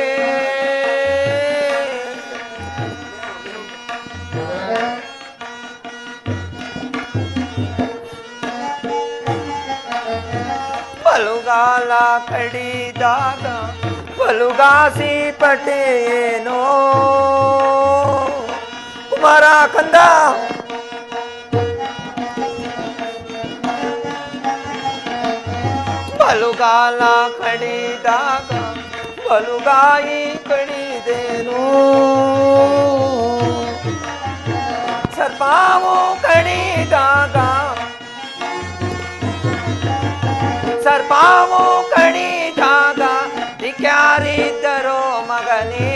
ಬಲುಗಾಲ ಕಡಿದಾಗ ಬಲುಗಾಸಿ ಪಟೇನೋ ಕುಮಾರ ಕಂದ ಬಲುಗಾಲ ಕಡಿದಾಗ ಬಲುಗಾಯಿ ಕಡಿದೇನೋ ಸರ್ಪಾವು ಕಡಿದಾಗ ಸರ್ಪಾವು ಕಡಿದಾಗ ಧಿಕ್ಯಾರಿದ್ದರೋ ಮಗನೇ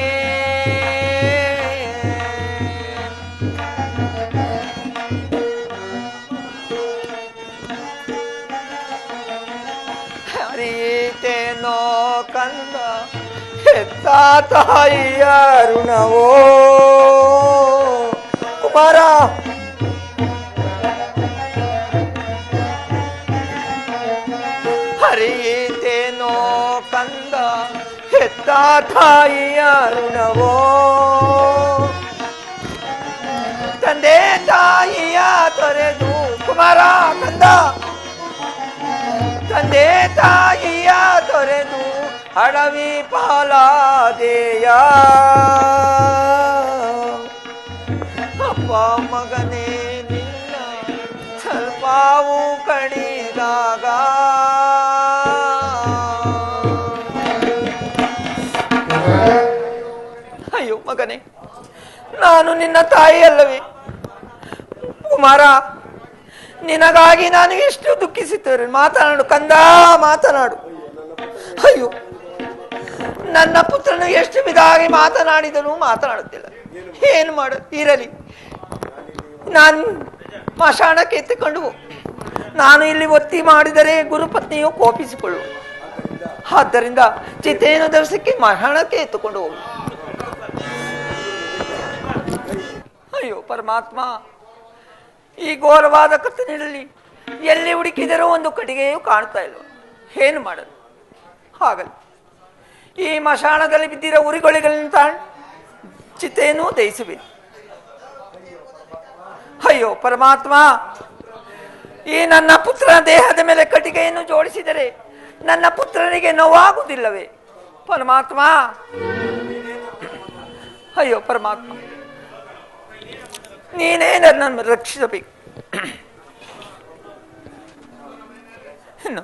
ಹೆತ್ತ ತಾಯಿಯ ಋಣವೋ ಕುಮಾರ. ಹರಿಯಿತೇನೋ ಕಂದ ಹೆತ್ತ ತಾಯಿಯ ಋಣವೋ, ತಂದೆ ತಾಯಿಯ ತೊರೆದು ಕುಮಾರ ಕಂದ, ತಂದೆ ತಾಯಿಯ ತೊರೆದು ಅಡವಿ ಪಾಲಾದೆಯ. ಅಪ್ಪ ಮಗನೇ ನಿನ್ನ ಸ್ವಲ್ಪವೂ ಕಣಿದಾಗ, ಅಯ್ಯೋ ಮಗನೇ ನಾನು ನಿನ್ನ ತಾಯಿ ಅಲ್ಲವೇ ಕುಮಾರ, ನಿನಗಾಗಿ ನಾನು ಎಷ್ಟು ದುಃಖಿಸುತ್ತೇನೆ. ಮಾತನಾಡು ಕಂದ, ಮಾತನಾಡು. ಅಯ್ಯೋ ನನ್ನ ಪುತ್ರನು ಎಷ್ಟು ವಿಧಾಗಿ ಮಾತನಾಡಿದನು, ಮಾತನಾಡುತ್ತಿಲ್ಲ. ಏನು ಮಾಡ ಇರಲಿ, ನಾನು ಮಶಾಣಕ್ಕೆ ಎತ್ತಿಕೊಂಡು ನಾನು ಇಲ್ಲಿ ಒತ್ತಿ ಮಾಡಿದರೆ ಗುರುಪತ್ನಿಯು ಕೋಪಿಸಿಕೊಳ್ಳುವ. ಆದ್ದರಿಂದ ಚಿತೆಯನ್ನು ದರ್ಶಕ್ಕೆ ಮಶಾಣಕ್ಕೆ ಎತ್ತುಕೊಂಡು ಹೋಗು. ಅಯ್ಯೋ ಪರಮಾತ್ಮ, ಈ ಘೋರವಾದ ಕತ್ತಲಿನಲ್ಲಿ ಎಲ್ಲಿ ಹುಡುಕಿದರೂ ಒಂದು ಕಟ್ಟಿಗೆಯೂ ಕಾಣ್ತಾ ಇಲ್ವ. ಏನು ಮಾಡಲು? ಹಾಗಲ್ಲ, ಈ ಮಶಾಣದಲ್ಲಿ ಬಿದ್ದಿರೋ ಉರಿಗೊಳಿಗಳಿಂದ ಚಿತೆಯನ್ನು ದಹಿಸುವೆ. ಅಯ್ಯೋ ಪರಮಾತ್ಮ, ಈ ನನ್ನ ಪುತ್ರನ ದೇಹದ ಮೇಲೆ ಕಟ್ಟಿಗೆಯನ್ನು ಜೋಡಿಸಿದರೆ ನನ್ನ ಪುತ್ರನಿಗೆ ನೋವಾಗುವುದಿಲ್ಲವೇ ಪರಮಾತ್ಮ? ಅಯ್ಯೋ ಪರಮಾತ್ಮ, ನೀನೇ ನನ್ನನ್ನು ರಕ್ಷಿಸಬೇಕು. ಇನ್ನು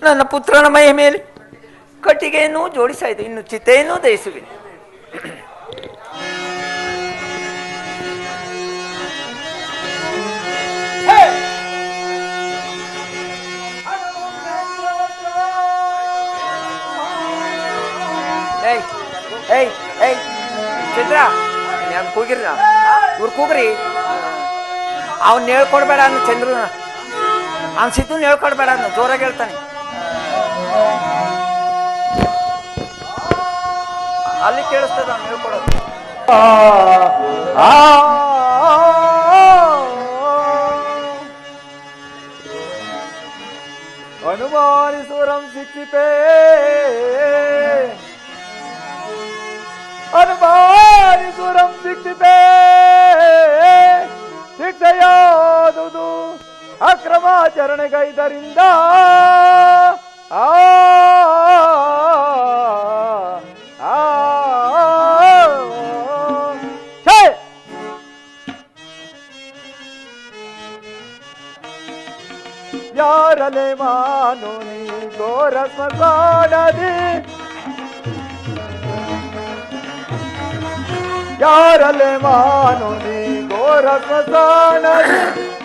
ನನ್ನ ಪುತ್ರನ ಮೈಯ ಮೇಲೆ ಕಟ್ಟಿಗೆಯನ್ನು ಜೋಡಿಸಾಯಿತು, ಇನ್ನು ಚಿತೆಯನ್ನು ದಹಿಸುವೆ. ಚಿತ್ರ ನಾನು ಕೂಗಿರ ಇವ್ರು ಕೂಗ್ರಿ, ಅವನ್ ಹೇಳ್ಕೊಡ್ಬೇಡ ಅನ್ನ ಚಂದ್ರನ, ಅವ್ನ ಸಿದ್ದು ಹೇಳ್ಕೊಡ್ಬೇಡ ಅನ್ನ ಜೋರಾಗಿ ಹೇಳ್ತಾನೆ. ಅಲ್ಲಿ ಕೇಳಿಸ್ತದ ಅವ್ನು ಹೇಳ್ಕೊಡೋದು. ಅನುಮಾನಿಸುವರಂ ಶಿಕ್ಷಿಪೇ, ಅನುಮಾನಿಸುವರಂ ಶಿಕ್ಷಿಪೇ, ಶಿಕ್ಷೆಯಾದುದು ಅಕ್ರಮಾಚರಣೆಗೈದರಿಂದ ಯಾರಲೆ ಮಾನು ನೀ ಘೋರ ಸ್ಮಶಾನದಿ, ಯಾರಲೆ ಮಾನು ನೀ ಘೋರ ಸ್ಮಶಾನದಿ,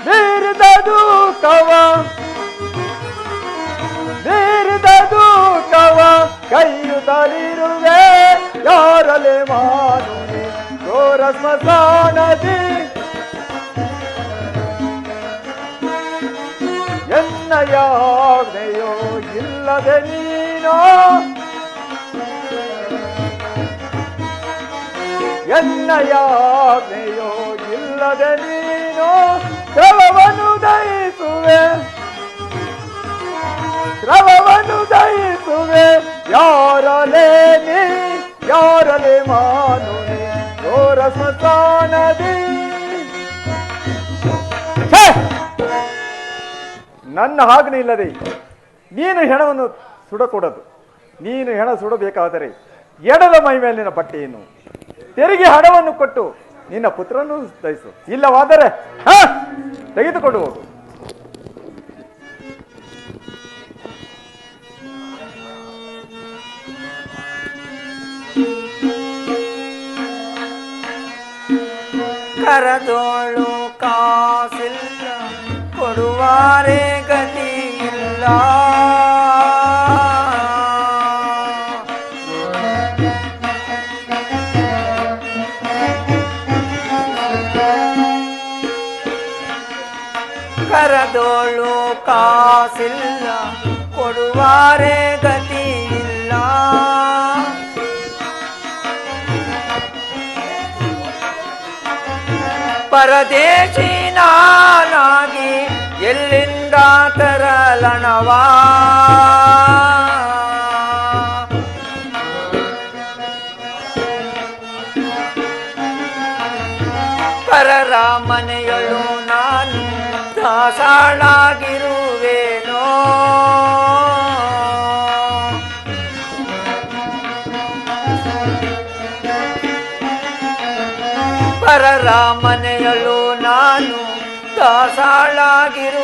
ಬೀರಿದದು ಕವ ಕೈಯುತ್ತಲಿರುವೆ, ಯಾರಲೆ ಮಾನು ನೀ ಘೋರ ಸ್ಮಶಾನದಿ, ಎನ್ನಯಾಜ್ಞೆಯೋ ಇಲ್ಲದೆ ನೀನೋ, ಎನ್ನಯಾಜ್ಞೆಯೋ ಇಲ್ಲದೆ ನೀನೋ, ದ್ರವವನ್ನು ದಹಿಸುವೆ, ದ್ರವವನ್ನು ದಹಿಸುವೆ, ಯಾರಲೆ ನೀ ಯಾರಲೆ ಮಾನು ನೀ ಘೋರ ಸ್ಮಶಾನದಿ. ನನ್ನ ಆಜ್ಞೆ ಇಲ್ಲದೆ ನೀನು ಹೆಣವನ್ನು ಸುಡಕೂಡದು. ನೀನು ಹೆಣ ಸುಡಬೇಕಾದರೆ ಎಡದ ಮೈ ಮೇಲಿನ ಬಟ್ಟೆಯನ್ನು ತೆರಿಗೆ ಹಣವನ್ನು ಕೊಟ್ಟು ನಿನ್ನ ಪುತ್ರನನ್ನು ದಯಿಸು, ಇಲ್ಲವಾದರೆ ತೆಗೆದುಕೊಂಡು ಹೋಗು. ಕರದೋಳು ಕಾಸಿಲ್ಲ, ಕೊಡುವಾರೆ ಗತಿ ಇಲ್ಲ, ಕರದೋಳು ಕಾಸಿಲ್ಲ, ಕೊಡುವಾರೆ ಗತಿ ಇಲ್ಲ, ಪರದೇಶಿ ನಾನಾಗಿ ಎಲ್ಲಿಂದ ತರಲಣವಾ ಪರರ ಮನೆಯಳು ನಾನು ದಾಸಾಳಾಗಿರುವೇನೋ ಪರರ ಮನೆಯಳು ನಾನು ದಾಸಾಳಾಗಿರುವೇನೋ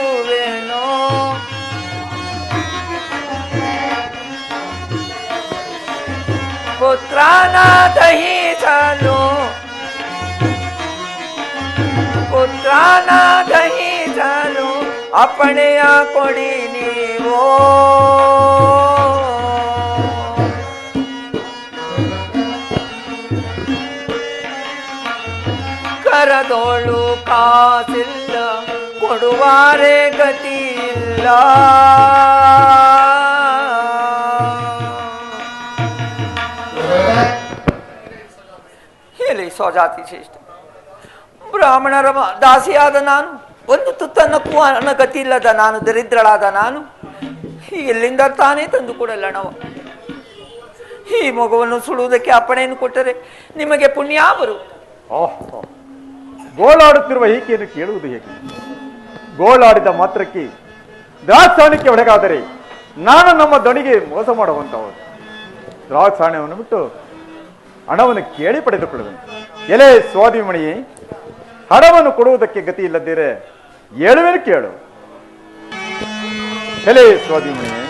ಪುತ್ರನ ದಹಿಸಲು ಪುತ್ರನ ದಹಿಸಲು ಅಪ್ಪಣೆಯ ಕೊಡಿ ನೀವು ಕರದೋಳು ಕಾಸಿಲ್ಲ ಕೊಡುವಾರೆ ಗತಿಯಿಲ್ಲ ಹೇಳಿ ಸ್ವಜಾತಿ ಶ್ರೇಷ್ಠ ಬ್ರಾಹ್ಮಣರ ದಾಸಿಯಾದ ನಾನು ಒಂದು ತುತ್ತನ್ನಕ್ಕೂ ಅನ್ನ ಗತಿ ಇಲ್ಲದ ನಾನು ದರಿದ್ರಳಾದ ನಾನು ಎಲ್ಲಿಂದ ತಾನೇ ತಂದು ಕೊಡಲ್ಲಣವ ಈ ಮಗುವನ್ನು ಸುಡುವುದಕ್ಕೆ ಅಪ್ಪಣೆಯನ್ನು ಕೊಟ್ಟರೆ ನಿಮಗೆ ಪುಣ್ಯ ಬರು ಗೋಳಾಡುತ್ತಿರುವ ಈಕೆಯನ್ನು ಕೇಳುವುದು ಹೇಗೆ? ಗೋಳಾಡಿದ ಮಾತ್ರಕ್ಕೆ ದ್ರಾಕ್ಷಾಣಕ್ಕೆ ಒಳಗಾದರೆ ನಾನು ನಮ್ಮ ದಣಿಗೆ ಮೋಸ ಮಾಡುವಂತವರು. ದ್ರಾಕ್ಷಾಣವನ್ನು ಬಿಟ್ಟು ಹಣವನ್ನು ಕೇಳಿ ಪಡೆದುಕೊಳ್ಳುವೆನು. ಎಲೆ ಸ್ವಾದಿಮಣಿಯೇ, ಹಣವನ್ನು ಕೊಡುವುದಕ್ಕೆ ಗತಿ ಇಲ್ಲದಿರೆ ಹೇಳುವೆನು ಕೇಳು. ಎಲೆ ಸ್ವಾದಿಮಣಿಯೇ,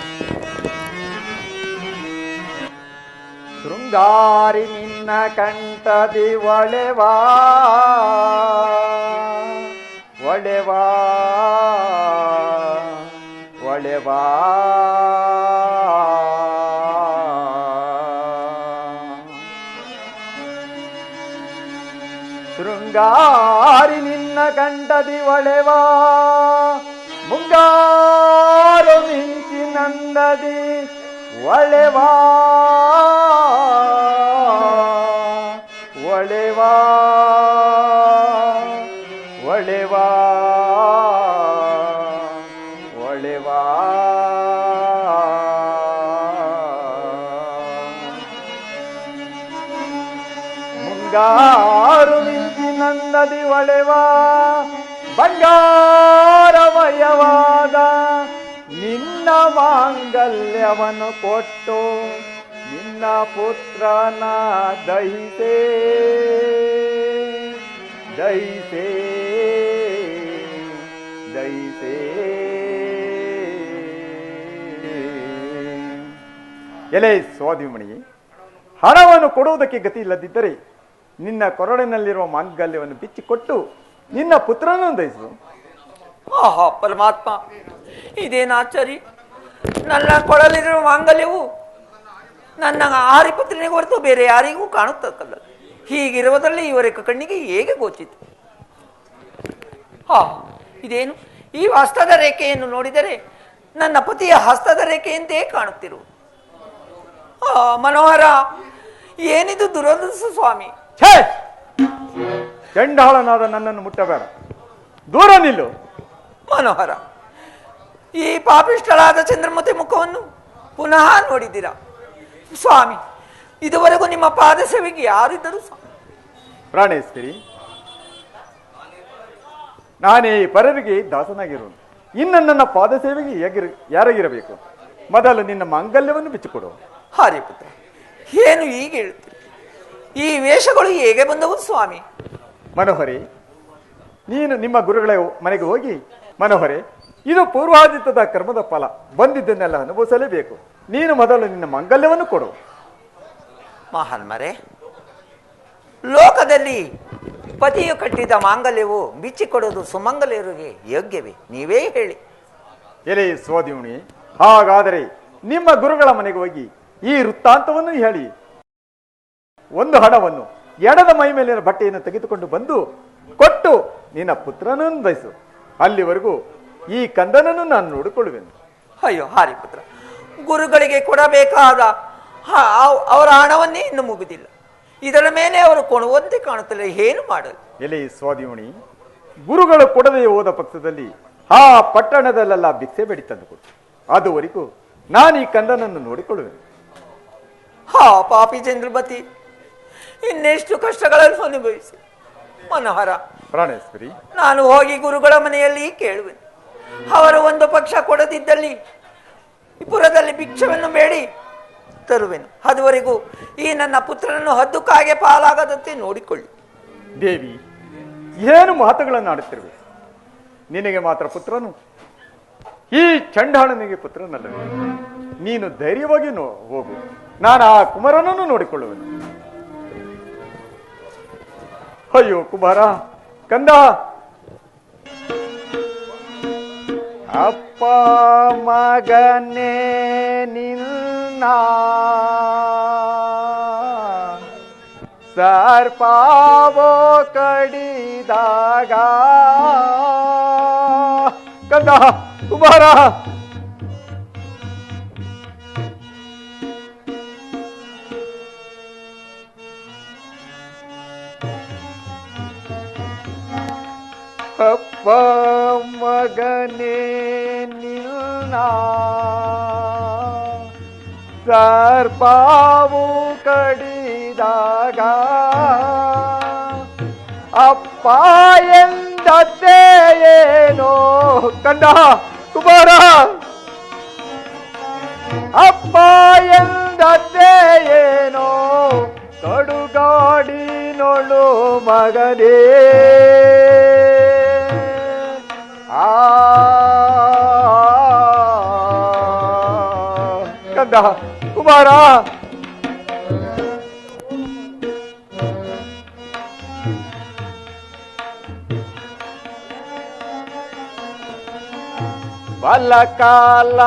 ಶೃಂಗಾರಿ ನಿನ್ನ ಕಂಠದಿ ಒಳೆವಾ ಒಳೆವಾ ಒಳೆವಾ ಶೃಂಗಾರಿ ನಿನ್ನ ಕಂಠದಿ ಒಳೆವಾ ಮುಂಗಾರು ಮಿಂಚಿನಂದದಿ ಒಳೆವಾ ಒಳೆವಾ ಒಳೆವಾ ಒಳೆವಾ ಮುಂಗಾರು ಮಿಂಚಿನಂದದಿ ಒಳೆವಾ ಬಂಗಾರಮಯವಾದ ನಿನ್ನ ಮಾಂಗಲ್ಯವನ್ನು ಕೊಟ್ಟು ನಿನ್ನ ಪುತ್ರನ ದಹಿಸೇ ದಹಿಸೇ ದಹಿಸೇ. ಎಲೆ ಸ್ವಾದಿಮಣಿ, ಹಣವನ್ನು ಕೊಡುವುದಕ್ಕೆ ಗತಿ ಇಲ್ಲದಿದ್ದರೆ ನಿನ್ನ ಕೊರಳಿನಲ್ಲಿರುವ ಮಾಂಗಲ್ಯವನ್ನು ಬಿಚ್ಚಿಕೊಟ್ಟು ನಿನ್ನ ಪುತ್ರನನ್ನು ದಹಿಸು. ಆಹಾ ಪರಮಾತ್ಮ, ಇದೇನು ಆಚಾರಿ, ನನ್ನ ಕೊಡಲಿರುವ ಮಾಂಗಲ್ಯವು ನನ್ನ ಆರಿಪುತ್ರನಿಗೆ ಹೊರತು ಬೇರೆ ಯಾರಿಗೂ ಕಾಣುತ್ತಕ್ಕಲ್ಲ. ಹೀಗಿರುವುದರಲ್ಲಿ ಇವರ ಕಣ್ಣಿಗೆ ಹೇಗೆ ಗೋಚಿತು? ಇದೇನು ಈ ಹಸ್ತದ ರೇಖೆಯನ್ನು ನೋಡಿದರೆ ನನ್ನ ಪತಿಯ ಹಸ್ತದ ರೇಖೆಯಂತೆಯೇ ಕಾಣುತ್ತಿರು. ಮನೋಹರ, ಏನಿದು ದುರದೃಷ್ಟ ಸ್ವಾಮಿ. ಛೇ, ಚಂಡಾಳನಾದ ನನ್ನನ್ನು ಮುಟ್ಟಬೇಡ, ದೂರ ನಿಲ್ಲು. ಮನೋಹರ, ಈ ಪಾಪಿಷ್ಠಳಾದ ಚಂದ್ರಮತಿ ಮುಖವನ್ನು ಪುನಃ ನೋಡಿದ್ದೀರಾ ಸ್ವಾಮಿ? ಇದುವರೆಗೂ ನಿಮ್ಮ ಪಾದ ಸೇವೆಗೆ ಯಾರಿದ್ದರು ಸ್ವಾಮಿ? ಪ್ರಾಣೇಶ್ವರಿ, ನಾನೇ ಪರರಿಗೆ ದಾಸನಾಗಿರುವುದು. ಇನ್ನು ನನ್ನ ಪಾದ ಸೇವೆಗೆ ಯಾರಾಗಿರಬೇಕು? ಮೊದಲು ನಿನ್ನ ಮಾಂಗಲ್ಯವನ್ನು ಬಿಚ್ಚಿಕೊಡು. ಹಾರಿಪುತ್ರ, ಏನು ಈಗ ಹೇಳ್ತೀರಿ? ಈ ವೇಷಗಳು ಹೇಗೆ ಬಂದವು ಸ್ವಾಮಿ? ಮನೋಹರಿ, ನೀನು ನಿಮ್ಮ ಗುರುಗಳ ಮನೆಗೆ ಹೋಗಿ, ಮನೋಹರಿ, ಇದು ಪೂರ್ವಾದಿತದ ಕರ್ಮದ ಫಲ, ಬಂದಿದ್ದನ್ನೆಲ್ಲ ಅನುಭವಿಸಲೇಬೇಕು. ನೀನು ಮೊದಲು ನಿನ್ನ ಮಾಂಗಲ್ಯವನ್ನು ಕೊಡು. ಮಹಾನ್ಮರೆ, ಲೋಕದಲ್ಲಿ ಪತಿಯು ಕಟ್ಟಿದ ಮಾಂಗಲ್ಯವು ಬಿಚ್ಚಿಕೊಡುವುದು ಸುಮಂಗಲಿಯರಿಗೆ ಯೋಗ್ಯವೇ? ನೀವೇ ಹೇಳಿ. ಎಲೆ ಸ್ವಾದಿಮಣಿ, ಹಾಗಾದರೆ ನಿಮ್ಮ ಗುರುಗಳ ಮನೆಗೆ ಹೋಗಿ ಈ ವೃತ್ತಾಂತವನ್ನು ಹೇಳಿ ಒಂದು ಹಣವನ್ನು ಎಡದ ಮೈ ಮೇಲಿನ ಬಟ್ಟೆಯನ್ನು ತೆಗೆದುಕೊಂಡು ಬಂದು ಕೊಟ್ಟು ನಿನ್ನ ಪುತ್ರನನ್ನು ದಯಿಸು. ಅಲ್ಲಿವರೆಗೂ ಈ ಕಂದನನ್ನು ನಾನು ನೋಡಿಕೊಳ್ಳುವೆನು. ಅಯ್ಯೋ ಹಾರಿಪುತ್ರ, ಗುರುಗಳಿಗೆ ಕೊಡಬೇಕಾದ ಅವರ ಹಣವನ್ನೇ ಇನ್ನು ಮುಗುದಿಲ್ಲ. ಇದರ ಮೇಲೆ ಅವರು ಕೊಡುವಂತೆ ಕಾಣುತ್ತಲ್ಲ, ಏನು ಮಾಡಲು? ಎಲೆ ಸ್ವಾದಿಮಣಿ, ಗುರುಗಳು ಕೊಡದೆ ಹೋದ ಪಕ್ಷದಲ್ಲಿ ಆ ಪಟ್ಟಣದಲ್ಲೆಲ್ಲ ಭಿಕ್ಷೆ ಬೇಡಿ ತಂದುಕೊಡು. ಅದುವರೆಗೂ ನಾನು ಈ ಕಂದನನ್ನು ನೋಡಿಕೊಳ್ಳುವೆನು. ಹಾ ಪಾಪಿ ಚಂದ್ರಮತಿ, ಇನ್ನೆಷ್ಟು ಕಷ್ಟಗಳನ್ನು ಅನುಭವಿಸಿ ಮನೋಹರ. ಪ್ರಾಣೇಶ್ವರಿ, ನಾನು ಹೋಗಿ ಗುರುಗಳ ಮನೆಯಲ್ಲಿ ಕೇಳುವೆನು. ಅವರು ಒಂದು ಪಕ್ಷ ಕೊಡದಿದ್ದಲ್ಲಿ ಪುರದಲ್ಲಿ ಭಿಕ್ಷವನ್ನು ಬೇಡಿ ತರುವೆನು. ಅದುವರೆಗೂ ಈ ನನ್ನ ಪುತ್ರನನ್ನು ಹದ್ದು ಕಾಗೆ ಪಾಲಾಗದಂತೆ ನೋಡಿಕೊಳ್ಳಿ. ದೇವಿ, ಏನು ಮಾತುಗಳನ್ನು ಆಡುತ್ತಿರುವೆ? ನಿನಗೆ ಮಾತ್ರ ಪುತ್ರನು, ಈ ಚಂಡಾಳನಿಗೆ ಪುತ್ರನಲ್ಲವೇ? ನೀನು ಧೈರ್ಯವಾಗಿ ಹೋಗು, ನಾನು ಆ ಕುಮಾರನನ್ನು ನೋಡಿಕೊಳ್ಳುವೆನು. ಅಯ್ಯೋ ಕುಮಾರ, ಕಂದ, ಅಪ್ಪ ಮಗನೇ ನಿನ್ನ ಸರ್ಪಾವೋ ಕಡಿದಾಗ ಕಂದ ಕುಮಾರ, ಅಪ್ಪ ಮಗನೇ ನಿನ್ನ ಸರ್ಪಾವು ಕಡಿದಾಗ ಅಪ್ಪ ಎಂದದ್ದೇ ಏನೋ ಕಂದ ಕುಮಾರ, ಅಪ್ಪ ಎಂದದ್ದೇ ಏನೋ ಕಡುಗಾಡಿನೊಳು ಮಗನೇ. ಕಂದ ಕುಮಾರ, ಬಲಕಾಲ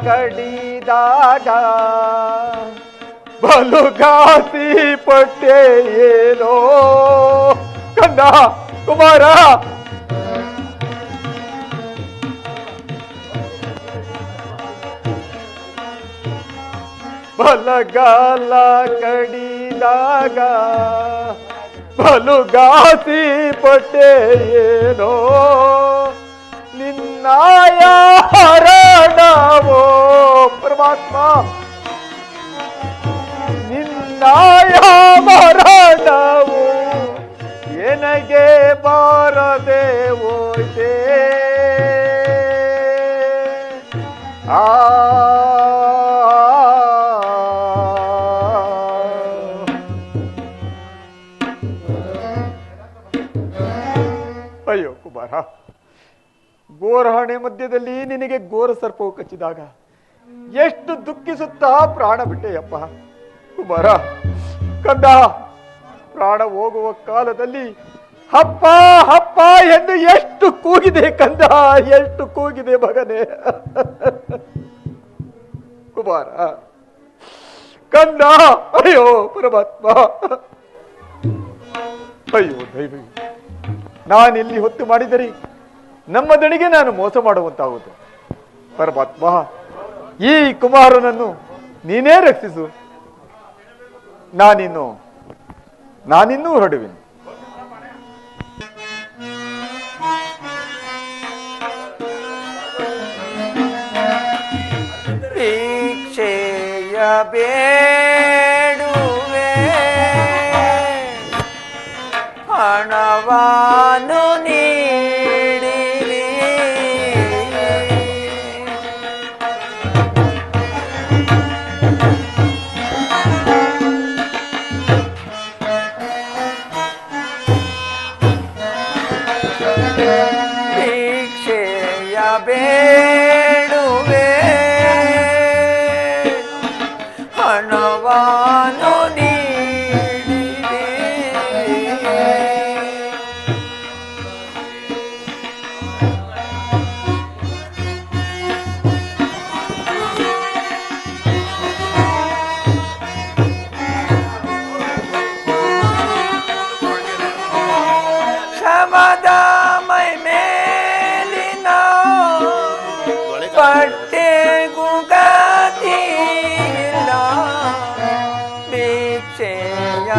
ಕಡಿದಾಗ ಬಲುಗಾಸಿ ಪಟ್ಟೆ ಏನೋ ಕಂದ ಕುಮಾರ, ಬಲಗಾಲ ಕಡಿದಾಗ ಬಲುಗಾಸಿ ಪಟ್ಟೆ ಏನೋ ನಿನ್ನಾಯ ಹರಣವೋ ಪರಮಾತ್ಮ, ನಿನ್ನಾಯ ಮರಣವು ಎನಗೆ ಬಾರದೆ ಹೋಯ್ತೆ. ಅಯ್ಯೋ ಕುಮಾರ, ಘೋರಹಣೆ ಮಧ್ಯದಲ್ಲಿ ನಿನಗೆ ಘೋರ ಸರ್ಪವು ಕಚ್ಚಿದಾಗ ಎಷ್ಟು ದುಃಖಿಸುತ್ತಾ ಪ್ರಾಣ ಬಿಟ್ಟೆಯಪ್ಪ ಕುಮಾರ. ಕಂದ, ಪ್ರಾಣ ಹೋಗುವ ಕಾಲದಲ್ಲಿ ಹಪ್ಪ ಹಪ್ಪ ಎಂದು ಎಷ್ಟು ಕೂಗಿದೆ ಕಂದ, ಎಷ್ಟು ಕೂಗಿದೆ ಮಗನೇ. ಕುಮಾರ, ಕಂದ, ಅಯ್ಯೋ ಪರಮಾತ್ಮ, ಅಯ್ಯೋ ದೈವ, ನಾನಿಲ್ಲಿ ಹೊತ್ತು ಮಾಡಿದರೆ ನಮ್ಮ ದಣಿಗೆ ನಾನು ಮೋಸ ಮಾಡುವಂತಾಗುವುದು. ಪರಮಾತ್ಮ, ಈ ಕುಮಾರನನ್ನು ನೀನೇ ರಕ್ಷಿಸು. ನಾನಿನ್ನೂ ಹೊರಡುವೆನು. ಭಿಕ್ಷೆಯ ಬೇಡುವೆ ಹಣವಾನು ನೀಡಿರಿ, ಭಿಕ್ಷೆಯ ಬೇಡುವೆ ಹಣವಾನು ನೀಡಿರಿ. ಶಮದ ಮೈ ಮೇಲಿನ ಪಟ್ಟೆಗೂ ಗತಿಯಿಲ್ಲ, ಭಿಕ್ಷೆಯ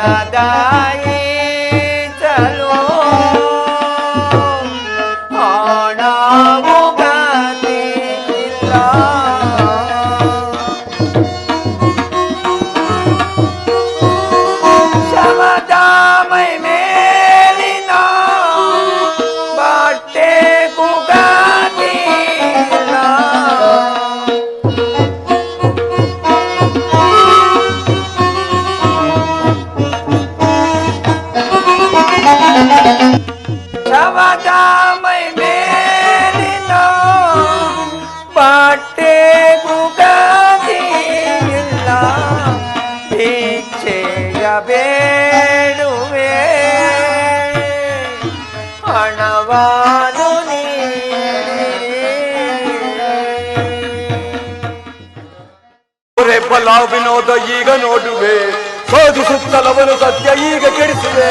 ಮನದಾಯಿ ಚಲೋ ಹಣವು ಗತಿ ಇಲ್ಲ ಶಮದ ಮೈ ಮೇಲಿನ ಬಟ್ಟೆ ಕುಗತಿ ಇಲ್ಲ ಶಮದ ಮೈ ಮೇಲಿನ ಬಟ್ಟೆ ಕುಗತಿ ಇಲ್ಲ ಭಿಕ್ಷೆಯ ಬೇಡುವೆ ಹಣವಾನು ಒರೆ ಬಲ ವಿನೋದ ಈಗ ನೋಡುವೆ ಶೋಧಿಸುತ್ತಲವನು ಸತ್ಯ ಈಗ ಕೆಡಿಸುವೆ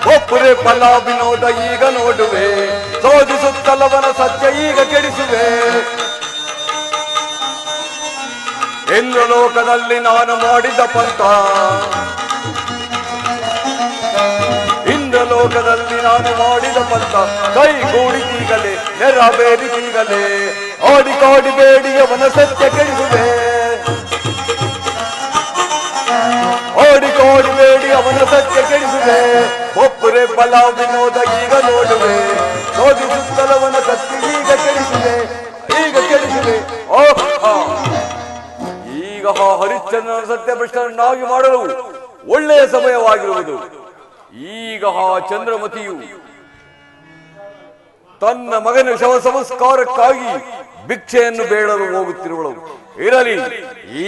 ಒಬ್ಬರೇ ಫಲ ವಿನೋದ ಈಗ ನೋಡುವೆ ಶೋಧಿಸುತ್ತಲವನ ಸತ್ಯ ಈಗ ಕೆಡಿಸುವೆ ಇಂದ್ರ ಲೋಕದಲ್ಲಿ ನಾನು ಮಾಡಿದ ಪಂಥ ಇಂದ್ರ ಲೋಕದಲ್ಲಿ ನಾನು ಮಾಡಿದ ಪಂಥ ಕೈಗೂಡಿತೀಗಲೇ ನೆರವೇರಿತೀಗಲೇ ಓಡಿಕೋಡಿ ಬೇಡಿಯವನ ಸತ್ಯ ಕೆಡಿಸುವೆ ಓಡಿಕೋಡಿ ಬೇಡಿ ಅವನ ಸತ್ಯ ಕೆಡಿಸುವೆ ಒಬ್ಬರೇ ಬಲ ವಿನೋದ ಈಗ ನೋಡುವೆ ಶೋಧಿಸುತ್ತಲವನ ಸತ್ಯ ಈಗ ಕೆಡಿಸುವೆ ಈಗ ಕೆಡಿಸುವೆ ಈಗ ಹರಿಶ್ಚಂದ್ರನ ಸತ್ಯಭ್ರಷ್ಟನನ್ನಾಗಿ ಮಾಡಲು ಒಳ್ಳೆಯ ಸಮಯವಾಗಿರುವುದು ಈಗ ಚಂದ್ರಮತಿಯು ತನ್ನ ಮಗನ ಶವ ಸಂಸ್ಕಾರಕ್ಕಾಗಿ ಭಿಕ್ಷೆಯನ್ನು ಬೇಡಲು ಹೋಗುತ್ತಿರುವಳು ಇರಲಿ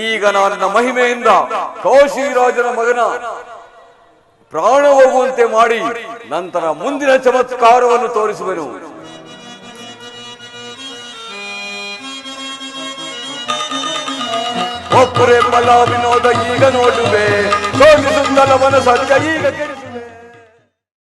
ಈಗ ನನ್ನ ಮಹಿಮೆಯಿಂದ ಕೌಶಿರಾಜನ ಮಗನ ಪ್ರಾಣ ಹೋಗುವಂತೆ ಮಾಡಿ ನಂತರ ಮುಂದಿನ ಚಮತ್ಕಾರವನ್ನು ತೋರಿಸುವೆನು ಒಬ್ಬರೇ ಬಲ ವಿನೋದ ಈಗ ನೋಡುವೆ ಶೋಧಿಸುತ್ತಲವನ ಸತ್ಯ ಈಗ